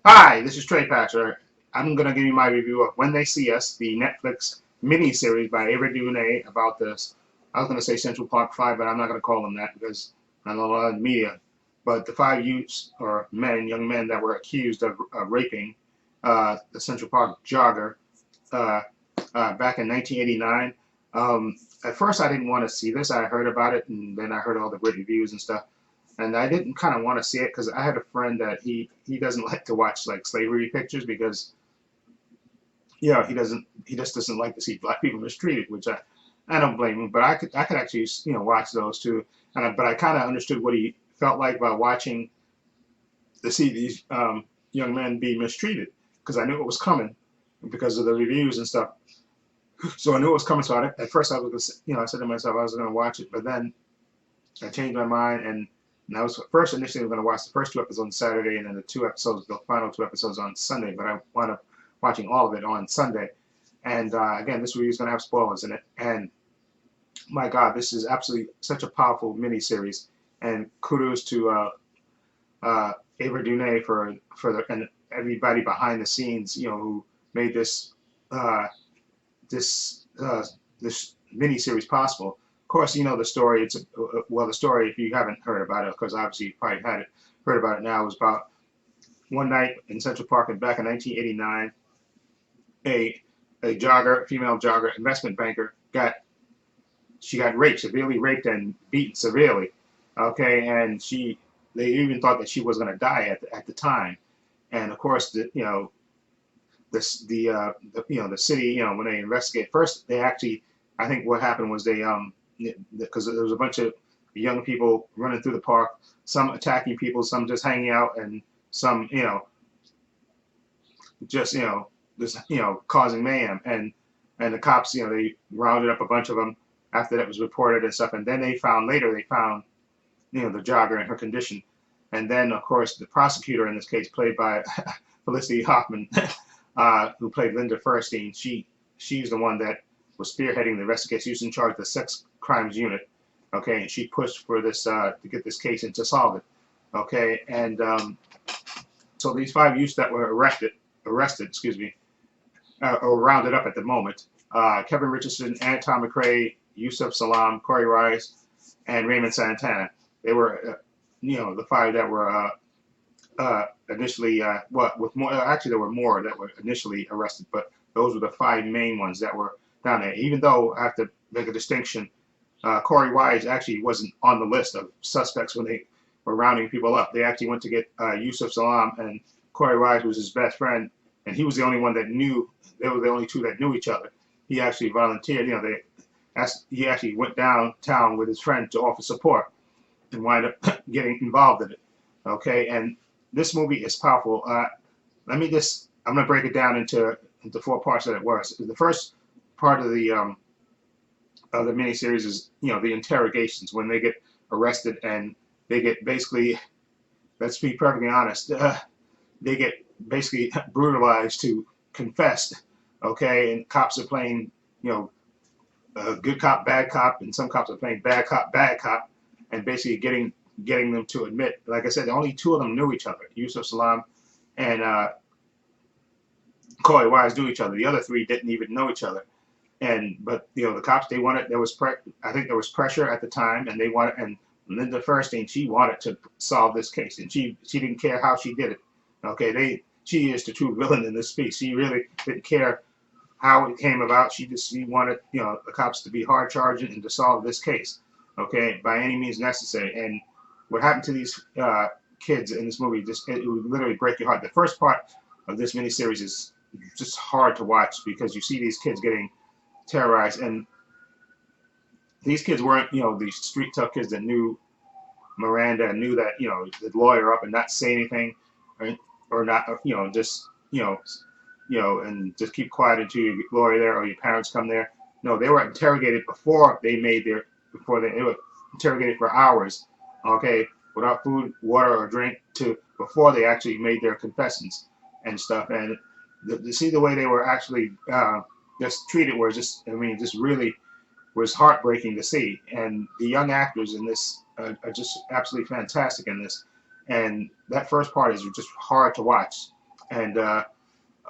Hi, this is Trey Patcher. I'm going to give you my review of When They See Us, the Netflix miniseries by Ava DuVernay about this. I was going to say Central Park 5, but I'm not going to call them that because I know a lot of the media. But the five youths, or men, young men, that were accused of raping the Central Park jogger uh, back in 1989. At first, I didn't want to see this. I heard about it, and then I heard all the great reviews and stuff, and I didn't kind of want to see it because I had a friend that he doesn't like to watch like slavery pictures because he just doesn't like to see black people mistreated, which I don't blame him. But I could actually watch those too, but I kind of understood what he felt like by watching to see these young men be mistreated because I knew it was coming because of the reviews and stuff. So I knew it was coming. So at first I was I said to myself I was going to watch it, but then I changed my mind, and I was first initially going to watch the first two episodes on Saturday, and then the final two episodes on Sunday. But I wound up watching all of it on Sunday. And again, this review is going to have spoilers in it. And my God, this is absolutely such a powerful miniseries. And kudos to Ava DuVernay and everybody behind the scenes, who made uh, this this miniseries possible. Of course, you know the story. Well, the story, if you haven't heard about it, because obviously you probably heard about it now, was about one night in Central Park and back in 1989, a female jogger, investment banker, got raped, severely raped and beaten severely. Okay, and they even thought that she was going to die at the time. And of course, the city, when they investigate first, they actually, I think what happened was because there was a bunch of young people running through the park, some attacking people, some just hanging out, and some just causing mayhem. And the cops, they rounded up a bunch of them after that was reported and stuff. And then they found the jogger in her condition. And then of course the prosecutor in this case, played by Felicity Hoffman, who played Linda Furstein, she's the one that was spearheading the investigation. She was in charge of the sex crimes unit. Okay, and she pushed for this to get this case and to solve it. Okay, and so these five youths that were arrested, excuse me, or rounded up at the moment. Kevin Richardson, Anton McCrae, Yusuf Salam, Corey Rice, and Raymond Santana. They were, the five that were initially, with more, actually there were more that were initially arrested, but those were the five main ones that were down there. Even though I have to make a distinction, Corey Wise actually wasn't on the list of suspects when they were rounding people up. They actually went to get Yusuf Salam, and Corey Wise was his best friend, and he was the only one that knew. They were the only two that knew each other. He actually volunteered. He actually went downtown with his friend to offer support and wind up getting involved in it. Okay, and this movie is powerful. I'm gonna break it down into four parts that it was. The first part of the miniseries is the interrogations when they get arrested and they get basically, let's be perfectly honest, they get basically brutalized to confess. Okay, and cops are playing good cop, bad cop, and some cops are playing bad cop, and basically getting them to admit. Like I said, only two of them knew each other, Yusuf Salam and Corey Wise knew each other. The other three didn't even know each other. And but the cops, they wanted, I think there was pressure at the time, and they wanted, and Linda Furstein, she wanted to solve this case, and she didn't care how she did it. Okay, she is the true villain in this piece. She really didn't care how it came about. She wanted the cops to be hard charging and to solve this case, okay, by any means necessary. And what happened to these kids in this movie, just it would literally break your heart. The first part of this miniseries is just hard to watch because you see these kids getting terrorized, and these kids weren't these street tough kids that knew Miranda and knew that the lawyer up and not say anything, or not just and just keep quiet until your lawyer there or your parents come there. No, they were interrogated they were interrogated for hours, okay, without food, water, or drink before they actually made their confessions and stuff. And to see the way they were actually just treated was just really was heartbreaking to see. And the young actors in this are just absolutely fantastic in this. And that first part is just hard to watch. And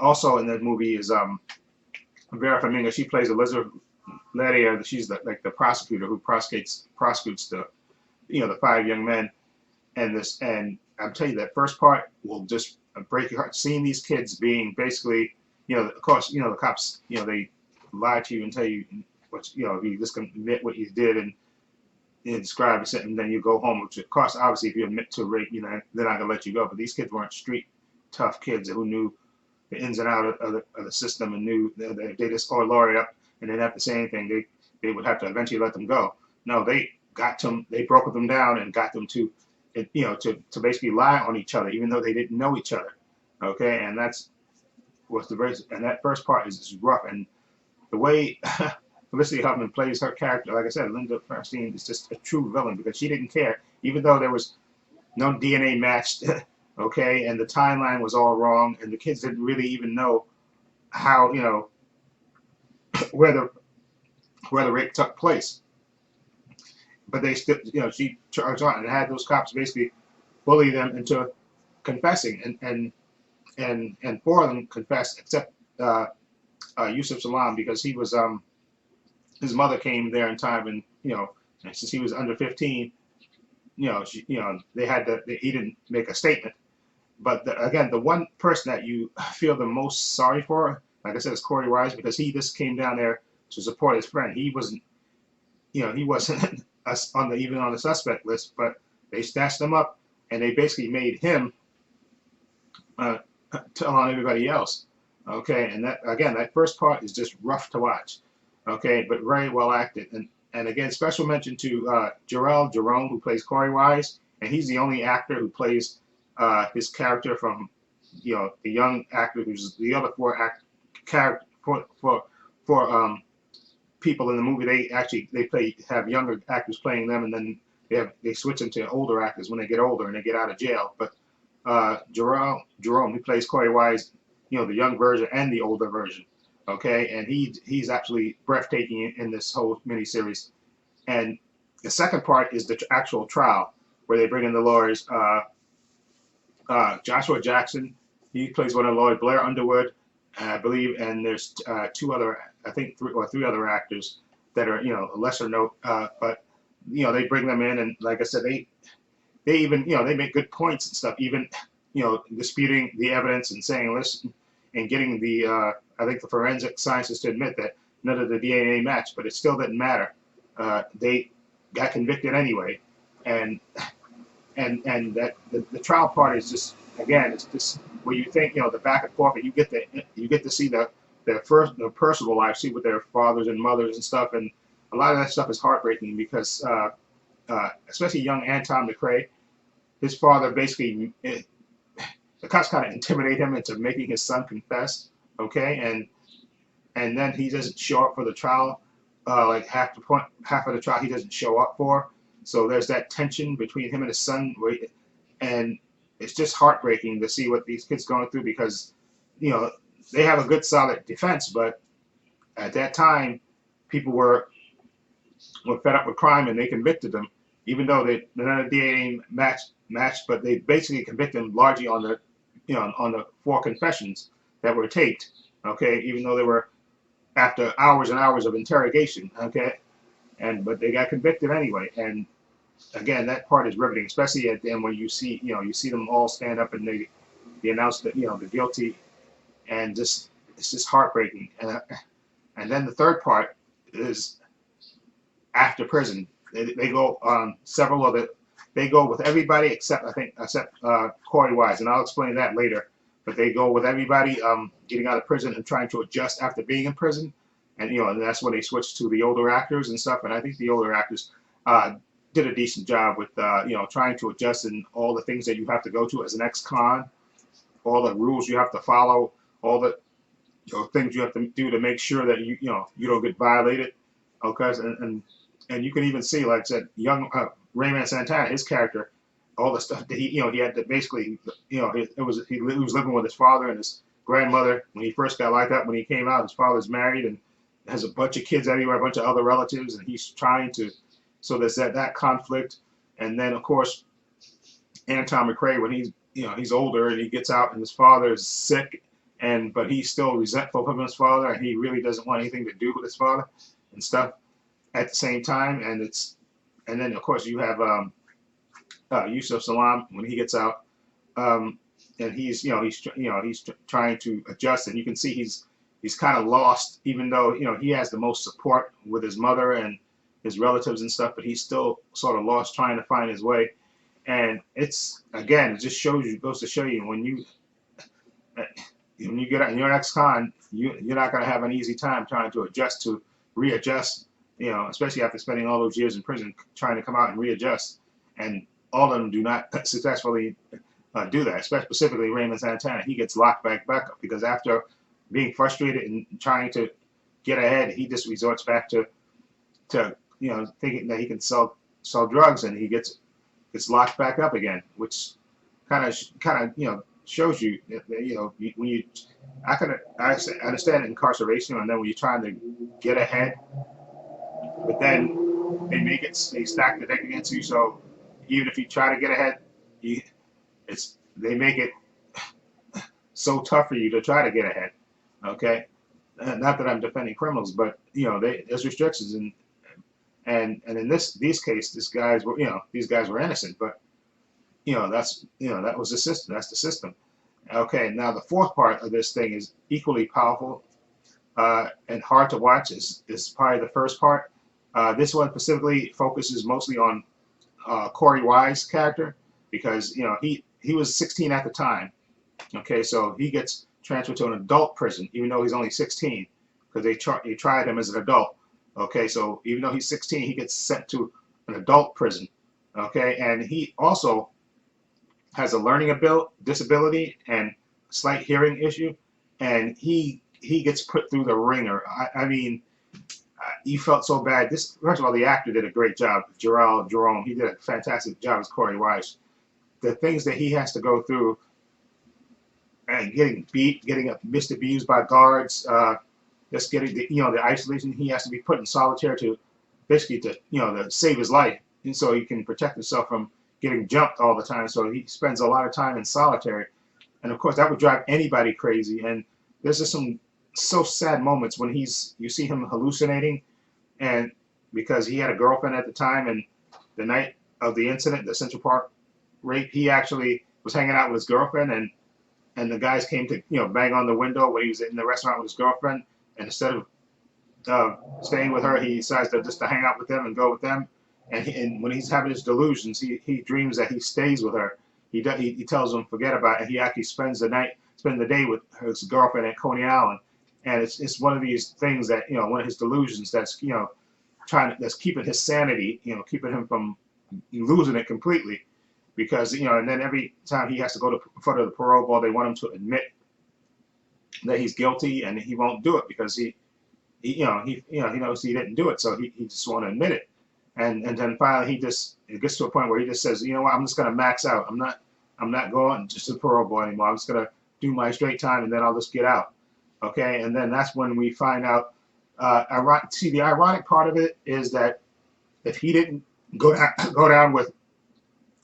also in the movie is Vera Farmiga. She plays Elizabeth Lydia. She's like the prosecutor who prosecutes the the five young men. And I'm telling you, that first part will just break your heart. Seeing these kids being basically, of course, the cops, they lie to you and tell you what, you just admit what you did and describe it, and then you go home. Which of course, obviously, if you admit to rape, they're not gonna let you go. But these kids weren't street tough kids who knew the ins and out of the system and knew they just lawyer up and they didn't have to say anything. They would have to eventually let them go. No, they got them. They broke them down and got them to to basically lie on each other, even though they didn't know each other. Okay, and that's was the very and that first part is rough, and the way Felicity Huffman plays her character, like I said, Linda Fairstein is just a true villain because she didn't care, even though there was no DNA matched, okay, and the timeline was all wrong, and the kids didn't really even know how where the rape took place, but they still she charged on and had those cops basically bully them into confessing, and four of them confessed except Yusuf Salam because he was his mother came there in time, and since he was under 15, they had to he didn't make a statement. But again, the one person that you feel the most sorry for, like I said, is Corey Wise because he just came down there to support his friend. He wasn't he wasn't even on the suspect list, but they snatched him up and they basically made him tell on everybody else. Okay, and that again, that first part is just rough to watch. Okay, but very well acted. And again, special mention to Jharrel Jerome, who plays Corey Wise, and he's the only actor who plays his character from the young actor who's the other four character for people in the movie. They have younger actors playing them, and then they switch them to older actors when they get older and they get out of jail. But Jharrel Jerome, who plays Corey Wise, the young version and the older version. Okay, and he's absolutely breathtaking in this whole miniseries. And the second part is the actual trial where they bring in the lawyers. Joshua Jackson, he plays one of the lawyers. Blair Underwood, I believe, and there's two other, I think three other actors that are a lesser note. But they bring them in, and like I said, they even they make good points and stuff, even disputing the evidence and saying listen, and getting the I think the forensic scientists to admit that none of the DNA matched, but it still didn't matter. They got convicted anyway, and that the trial part is just again it's just where you think the back and forth, and you get to see their personal life, see with their fathers and mothers and stuff, and a lot of that stuff is heartbreaking because especially young Anton McRae, his father basically the cops kind of intimidate him into making his son confess. Okay, and then he doesn't show up for the trial. Like half of the trial he doesn't show up for. So there's that tension between him and his son, and it's just heartbreaking to see what these kids going through because they have a good solid defense, but at that time people were fed up with crime and they convicted them, even though none of the DNA matched, but they basically convicted them largely on the on the four confessions that were taped. Okay, even though they were after hours and hours of interrogation. Okay, but they got convicted anyway. And again, that part is riveting, especially at the end when you see them all stand up and they announce that the guilty, and it's just heartbreaking. And then the third part is after prison. They go on several other. They go with everybody except Corey Wise, and I'll explain that later. But they go with everybody getting out of prison and trying to adjust after being in prison, and and that's when they switch to the older actors and stuff. And I think the older actors did a decent job with trying to adjust and all the things that you have to go to as an ex-con, all the rules you have to follow, all the things you have to do to make sure that you don't get violated. Okay, and you can even see, like I said, young Raymond Santana, his character, all the stuff that he had to basically he was living with his father and his grandmother when he first got locked up. When he came out, his father's married and has a bunch of kids everywhere, a bunch of other relatives, and he's trying to. So there's that conflict, and then of course Anton McRae when he's he's older and he gets out and his father is sick, but he's still resentful of his father and he really doesn't want anything to do with his father and stuff at the same time. And then of course you have Yusuf Salam when he gets out, and he's trying to adjust, and you can see he's kind of lost, even though he has the most support with his mother and his relatives and stuff, but he's still sort of lost trying to find his way. And it's, again, it just goes to show you when you get out in your next con, you're not going to have an easy time trying to readjust, especially after spending all those years in prison trying to come out and readjust. And all of them do not successfully do that, specifically Raymond Santana. He gets locked back up because after being frustrated and trying to get ahead, he just resorts back to thinking that he can sell drugs, and he gets locked back up again, which kind of shows you that, when you I understand incarceration, and then when you're trying to get ahead, but then they stack the deck against you. So even if you try to get ahead, they make it so tough for you to try to get ahead. Okay, not that I'm defending criminals, but there's restrictions, and in these cases, these guys were innocent, but that was the system. That's the system. Okay, now the fourth part of this thing is equally powerful and hard to watch. Is probably the first part. This one specifically focuses mostly on Corey Wise' character, because he was 16 at the time. Okay, so he gets transferred to an adult prison, even though he's only 16, because they tried him as an adult. Okay, so even though he's 16, he gets sent to an adult prison. Okay, and he also has a learning disability and slight hearing issue, and he gets put through the ringer. I mean, you felt so bad. First of all, the actor did a great job. Gerald Jerome, he did a fantastic job as Corey Wise. The things that he has to go through, and getting beat, getting misabused by guards, just getting the isolation. He has to be put in solitary to basically to save his life, and so he can protect himself from getting jumped all the time. So he spends a lot of time in solitary, and of course that would drive anybody crazy. And there's just some so sad moments when you see him hallucinating, and because he had a girlfriend at the time, and the night of the incident, the Central Park rape, he actually was hanging out with his girlfriend, and the guys came to bang on the window when he was in the restaurant with his girlfriend, and instead of staying with her, he decides to hang out with them and go with them. And when he's having his delusions, he dreams that he stays with her. He tells them forget about it, and he actually spends the day with his girlfriend at Coney Island. And it's one of these things that one of his delusions that's that's keeping his sanity, keeping him from losing it completely, because and then every time he has to go to front of the parole board, they want him to admit that he's guilty, and he won't do it because he knows he didn't do it, so he just won't admit it. And then finally it gets to a point where he just says, you know what, I'm just gonna max out. I'm not going just to parole board anymore. I'm just gonna do my straight time, and then I'll just get out. Okay, and then that's when we find out. The ironic part of it is that if he didn't go down with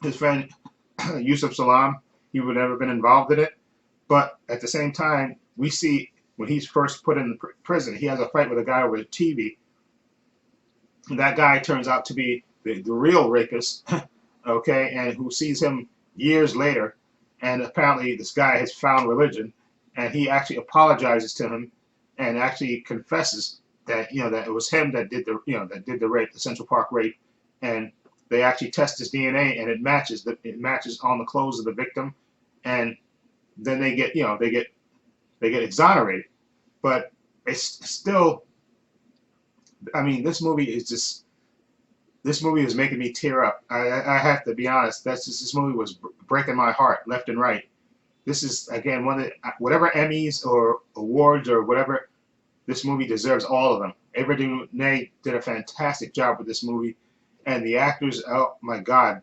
his friend Yusuf Salam, he would never been involved in it. But at the same time, we see when he's first put in prison, he has a fight with a guy over a TV. That guy turns out to be the real rapist, okay, and who sees him years later, and apparently this guy has found religion, and he actually apologizes to him, and actually confesses that that it was him that did the rape, the Central Park rape, and they actually test his DNA, and it matches on the clothes of the victim, and then they get exonerated. But it's still, I mean, this movie is making me tear up. I have to be honest. This movie was breaking my heart left and right. This is, again, one of the, whatever Emmys or awards or whatever, this movie deserves all of them. Ava DuVernay did a fantastic job with this movie, and the actors, oh my God,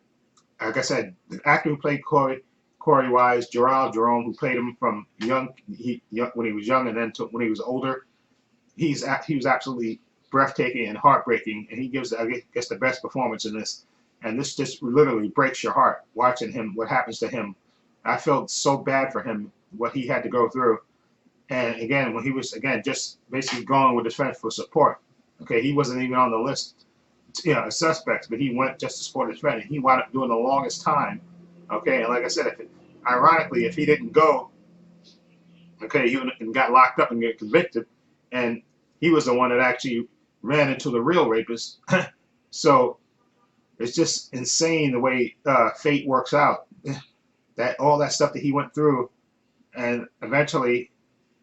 like I said, the actor who played Corey Wise, Gerald Jerome, who played him from when he was young, and then when he was older, he was absolutely breathtaking and heartbreaking, and he gives, I guess, the best performance in this. And this just literally breaks your heart watching him, what happens to him I felt so bad for him, what he had to go through. And again, when he was again just basically going with his friends for support. Okay, he wasn't even on the list, as suspects, but he went just to support his friend, and he wound up doing the longest time. Okay, and like I said, ironically, if he didn't go, okay, he got locked up and get convicted, and he was the one that actually ran into the real rapist. So it's just insane the way fate works out. That all that stuff that he went through, and eventually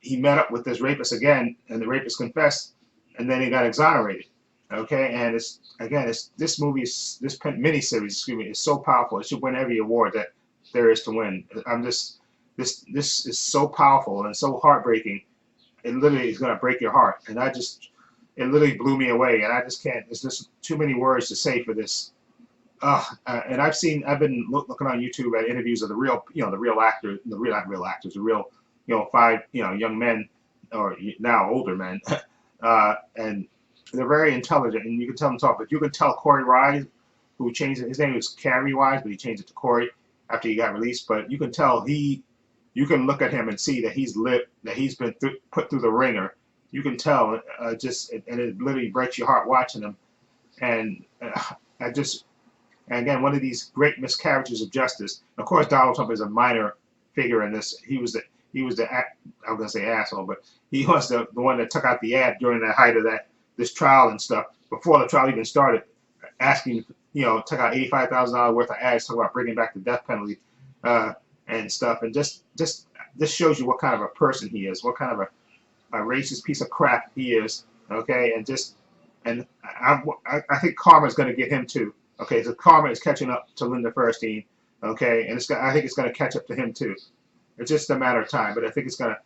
he met up with this rapist again, and the rapist confessed, and then he got exonerated. Okay, and this movie is this miniseries, excuse me, is so powerful. It should win every award that there is to win. This is so powerful and so heartbreaking. It literally is gonna break your heart, and it literally blew me away, and I just can't. There's just too many words to say for this. And I've been looking on YouTube at interviews of the real, the real actors, not real actors, the real, five, young men, or now older men, and they're very intelligent, and you can tell them talk. But you can tell Corey Wise, who changed it, his name was Carey Wise, but he changed it to Corey after he got released. But you can tell you can look at him and see that he's been put through the ringer. You can tell, and it literally breaks your heart watching him. And and again, one of these great miscarriages of justice. Of course, Donald Trump is a minor figure in this. He was the I was gonna say asshole, but he was the one that took out the ad during the height of this trial and stuff, before the trial even started, asking, took out $85,000 worth of ads talking about bringing back the death penalty, and stuff. And just this shows you what kind of a person he is, what kind of a racist piece of crap he is. Okay, and I think karma is going to get him too. Okay, so karma is catching up to Linda Feuerstein. Okay, and I think it's going to catch up to him too. It's just a matter of time, but I think it's going to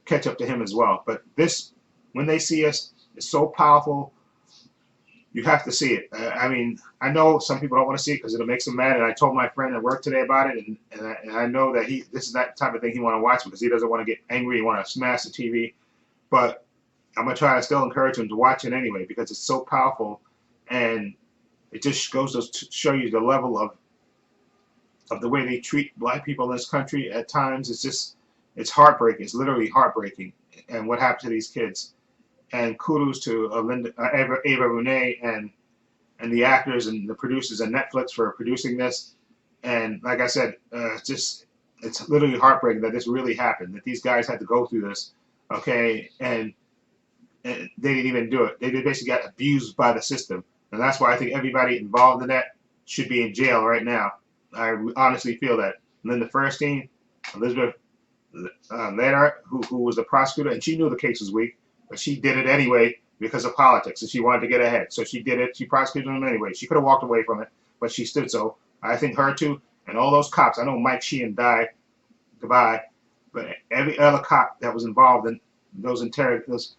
catch up to him as well. But this, when they see us, is so powerful. You have to see it. I mean, I know some people don't want to see it because it'll make them mad. And I told my friend at work today about it, and I know that this is that type of thing he want to watch because he doesn't want to get angry. He want to smash the TV. But I'm gonna try to still encourage him to watch it anyway because it's so powerful, and it just goes to show you the level of the way they treat black people in this country at times. It's heartbreaking. It's literally heartbreaking, and what happened to these kids. And kudos to Ava DuVernay and the actors and the producers and Netflix for producing this. And like I said, it's literally heartbreaking that this really happened, that these guys had to go through this. Okay, and they didn't even do it. They basically got abused by the system, and that's why I think everybody involved in that should be in jail right now. I honestly feel that. Linda Feuerstein, Elizabeth Leder, who was the prosecutor, and she knew the case was weak, but she did it anyway because of politics, and she wanted to get ahead. So she did it. She prosecuted him anyway. She could have walked away from it, but she stood. So I think her too, and all those cops. I know Mike Sheehan died, goodbye, but every other cop that was involved in those interrogations,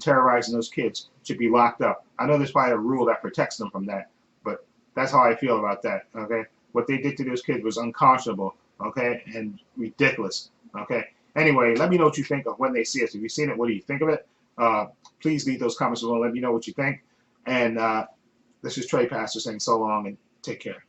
terrorizing those kids, should be locked up. I know there's probably a rule that protects them from that, but that's how I feel about that. Okay, what they did to those kids was unconscionable. Okay, and ridiculous. Okay. Anyway, let me know what you think of When They See Us. If you've seen it, what do you think of it? Please leave those comments below. Let me know what you think. And this is Trey Pastor saying so long and take care.